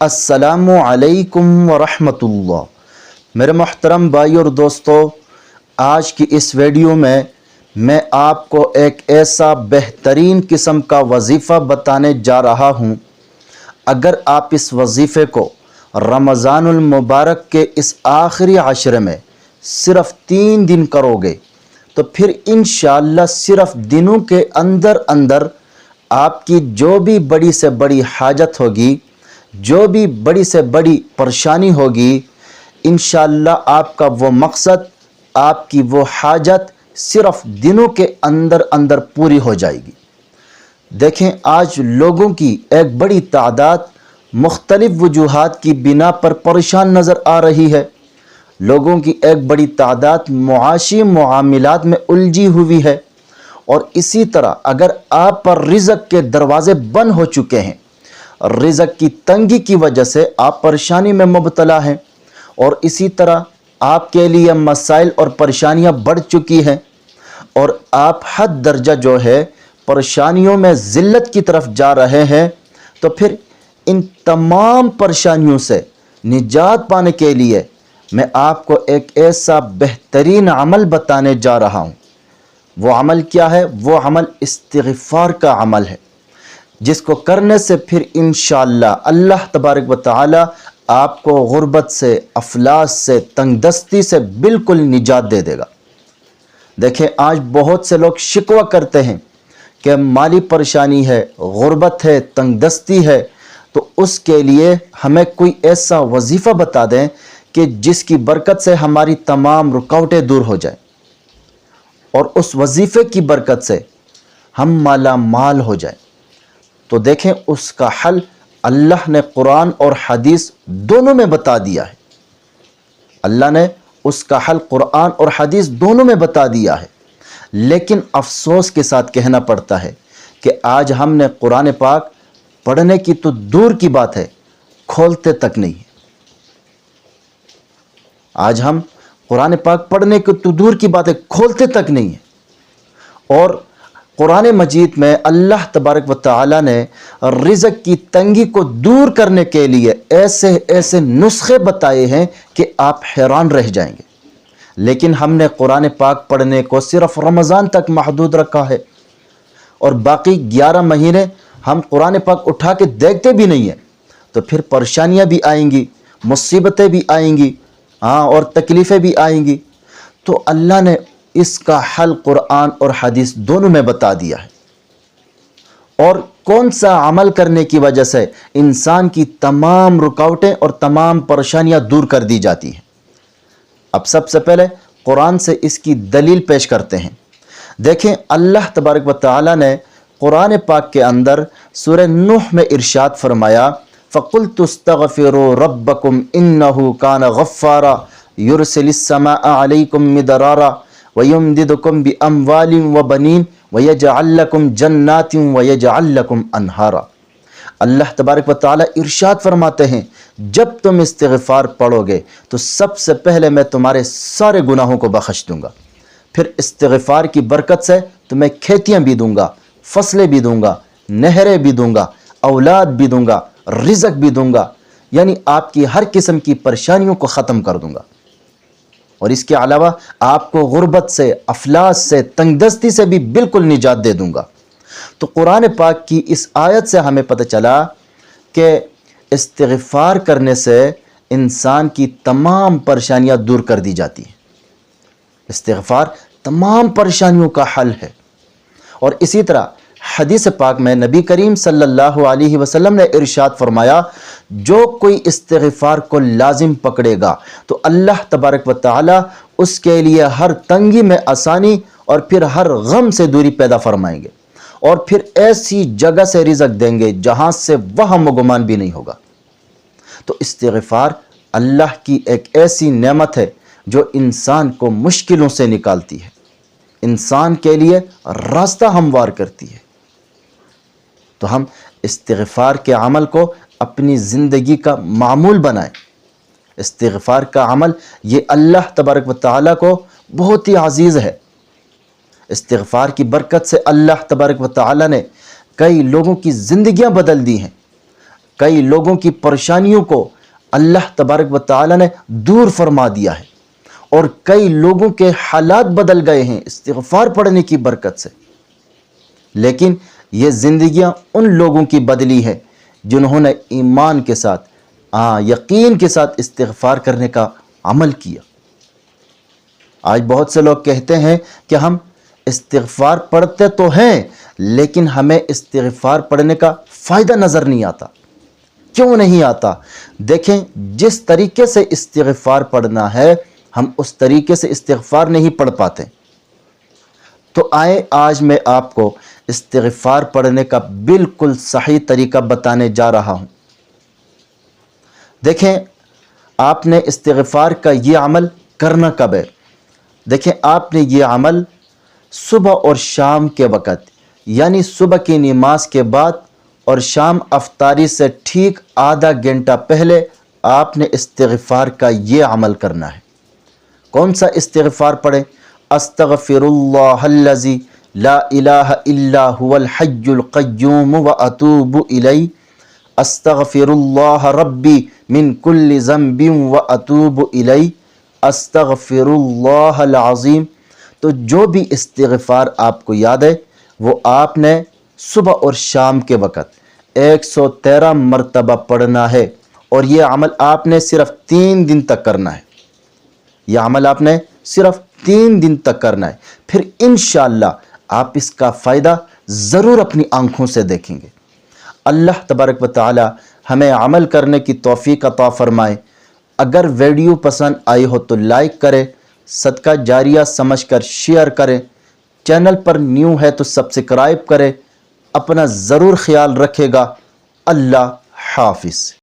السلام علیکم ورحمۃ اللہ۔ میرے محترم بھائی اور دوستو، آج کی اس ویڈیو میں آپ کو ایک ایسا بہترین قسم کا وظیفہ بتانے جا رہا ہوں۔ اگر آپ اس وظیفے کو رمضان المبارک کے اس آخری عشرے میں صرف 3 دن کرو گے تو پھر انشاءاللہ صرف دنوں کے اندر آپ کی جو بھی بڑی سے بڑی حاجت ہوگی، جو بھی بڑی سے بڑی پریشانی ہوگی، انشاءاللہ آپ کا وہ مقصد، آپ کی وہ حاجت صرف دنوں کے اندر پوری ہو جائے گی۔ دیکھیں، آج لوگوں کی ایک بڑی تعداد مختلف وجوہات کی بنا پر پریشان نظر آ رہی ہے۔ لوگوں کی ایک بڑی تعداد معاشی معاملات میں الجھی ہوئی ہے، اور اسی طرح اگر آپ پر رزق کے دروازے بند ہو چکے ہیں، رزق کی تنگی کی وجہ سے آپ پریشانی میں مبتلا ہیں، اور اسی طرح آپ کے لیے مسائل اور پریشانیاں بڑھ چکی ہیں، اور آپ حد درجہ جو ہے پریشانیوں میں ذلت کی طرف جا رہے ہیں، تو پھر ان تمام پریشانیوں سے نجات پانے کے لیے میں آپ کو ایک ایسا بہترین عمل بتانے جا رہا ہوں۔ وہ عمل کیا ہے؟ وہ عمل استغفار کا عمل ہے، جس کو کرنے سے پھر انشاءاللہ اللہ تبارک و تعالی آپ کو غربت سے، افلاس سے، تنگ دستی سے بالکل نجات دے دے گا۔ دیکھیں، آج بہت سے لوگ شکوہ کرتے ہیں کہ مالی پریشانی ہے، غربت ہے، تنگ دستی ہے، تو اس کے لیے ہمیں کوئی ایسا وظیفہ بتا دیں کہ جس کی برکت سے ہماری تمام رکاوٹیں دور ہو جائیں، اور اس وظیفے کی برکت سے ہم مالا مال ہو جائیں۔ تو دیکھیں، اس کا حل اللہ نے قرآن اور حدیث دونوں میں بتا دیا ہے۔ اللہ نے اس کا حل قرآن اور حدیث دونوں میں بتا دیا ہے، لیکن افسوس کے ساتھ کہنا پڑتا ہے کہ آج ہم نے قرآن پاک پڑھنے کی تو دور کی بات ہے، کھولتے تک نہیں ہے۔ آج ہم قرآن پاک پڑھنے کی تو دور کی بات ہے، کھولتے تک نہیں ہے۔ اور قرآن مجید میں اللہ تبارک و تعالی نے رزق کی تنگی کو دور کرنے کے لیے ایسے نسخے بتائے ہیں کہ آپ حیران رہ جائیں گے، لیکن ہم نے قرآن پاک پڑھنے کو صرف رمضان تک محدود رکھا ہے، اور باقی 11 مہینے ہم قرآن پاک اٹھا کے دیکھتے بھی نہیں ہیں، تو پھر پریشانیاں بھی آئیں گی، مصیبتیں بھی آئیں گی، اور تکلیفیں بھی آئیں گی۔ تو اللہ نے اس کا حل قرآن اور حدیث دونوں میں بتا دیا ہے، اور کون سا عمل کرنے کی وجہ سے انسان کی تمام رکاوٹیں اور تمام پریشانیاں دور کر دی جاتی ہیں۔ اب سب سے پہلے قرآن سے اس کی دلیل پیش کرتے ہیں۔ دیکھیں، اللہ تبارک و تعالی نے قرآن پاک کے اندر سورہ نوح میں ارشاد فرمایا، فَقُلْتُ اسْتَغْفِرُوا رَبَّكُمْ إِنَّهُ كَانَ غَفَّارًا يُرْسِلِ السَّمَاءَ عَلَيْكُمْ مِدْرَارًا وَيُمْدِدْكُمْ بِأَمْوَالٍ وَبَنِينَ وَيَجْعَلْ لَكُمْ جَنَّاتٍ وَيَجْعَلْ لَكُمْ أَنْهَارًا۔ اللہ تبارک و تعالی ارشاد فرماتے ہیں، جب تم استغفار پڑھو گے تو سب سے پہلے میں تمہارے سارے گناہوں کو بخش دوں گا، پھر استغفار کی برکت سے تمہیں کھیتیاں بھی دوں گا، فصلیں بھی دوں گا، نہریں بھی دوں گا، اولاد بھی دوں گا، رزق بھی دوں گا، یعنی آپ کی ہر قسم کی پریشانیوں کو ختم کر دوں گا، اور اس کے علاوہ آپ کو غربت سے، افلاس سے، تنگ دستی سے بھی بالکل نجات دے دوں گا۔ تو قرآن پاک کی اس آیت سے ہمیں پتہ چلا کہ استغفار کرنے سے انسان کی تمام پریشانیاں دور کر دی جاتی ہیں۔ استغفار تمام پریشانیوں کا حل ہے۔ اور اسی طرح حدیث پاک میں نبی کریم صلی اللہ علیہ وسلم نے ارشاد فرمایا، جو کوئی استغفار کو لازم پکڑے گا تو اللہ تبارک و تعالی اس کے لیے ہر تنگی میں آسانی اور پھر ہر غم سے دوری پیدا فرمائیں گے، اور پھر ایسی جگہ سے رزق دیں گے جہاں سے وہم و گمان بھی نہیں ہوگا۔ تو استغفار اللہ کی ایک ایسی نعمت ہے جو انسان کو مشکلوں سے نکالتی ہے، انسان کے لیے راستہ ہموار کرتی ہے۔ تو ہم استغفار کے عمل کو اپنی زندگی کا معمول بنائیں۔ استغفار کا عمل یہ اللہ تبارک و تعالیٰ کو بہت ہی عزیز ہے۔ استغفار کی برکت سے اللہ تبارک و تعالیٰ نے کئی لوگوں کی زندگیاں بدل دی ہیں۔ کئی لوگوں کی پریشانیوں کو اللہ تبارک و تعالی نے دور فرما دیا ہے، اور کئی لوگوں کے حالات بدل گئے ہیں استغفار پڑھنے کی برکت سے۔ لیکن یہ زندگیاں ان لوگوں کی بدلی ہے جنہوں نے ایمان کے ساتھ، یقین کے ساتھ استغفار کرنے کا عمل کیا۔ آج بہت سے لوگ کہتے ہیں کہ ہم استغفار پڑھتے تو ہیں لیکن ہمیں استغفار پڑھنے کا فائدہ نظر نہیں آتا۔ کیوں نہیں آتا؟ دیکھیں، جس طریقے سے استغفار پڑھنا ہے ہم اس طریقے سے استغفار نہیں پڑھ پاتے۔ تو آئے آج میں آپ کو استغفار پڑھنے کا بالکل صحیح طریقہ بتانے جا رہا ہوں۔ دیکھیں، آپ نے استغفار کا یہ عمل کرنا کب ہے؟ دیکھیں، آپ نے یہ عمل صبح اور شام کے وقت، یعنی صبح کی نماز کے بعد اور شام افطاری سے ٹھیک آدھا گھنٹہ پہلے آپ نے استغفار کا یہ عمل کرنا ہے۔ کون سا استغفار پڑھیں؟ استغفر اللہ الذی لا الہ الا هو الحی القیوم واتوب الیہ، استغفر اللہ ربی من کل ذنب واتوب الیہ، استغفر اللہ العظیم۔ تو جو بھی استغفار آپ کو یاد ہے وہ آپ نے صبح اور شام کے وقت 113 مرتبہ پڑھنا ہے، اور یہ عمل آپ نے صرف 3 دن تک کرنا ہے۔ یہ عمل آپ نے صرف 3 دن تک کرنا ہے، پھر انشاءاللہ آپ اس کا فائدہ ضرور اپنی آنکھوں سے دیکھیں گے۔ اللہ تبارک و تعالی ہمیں عمل کرنے کی توفیق عطا فرمائے۔ اگر ویڈیو پسند آئی ہو تو لائک کرے، صدقہ جاریہ سمجھ کر شیئر کریں، چینل پر نیو ہے تو سبسکرائب کرے۔ اپنا ضرور خیال رکھے گا۔ اللہ حافظ۔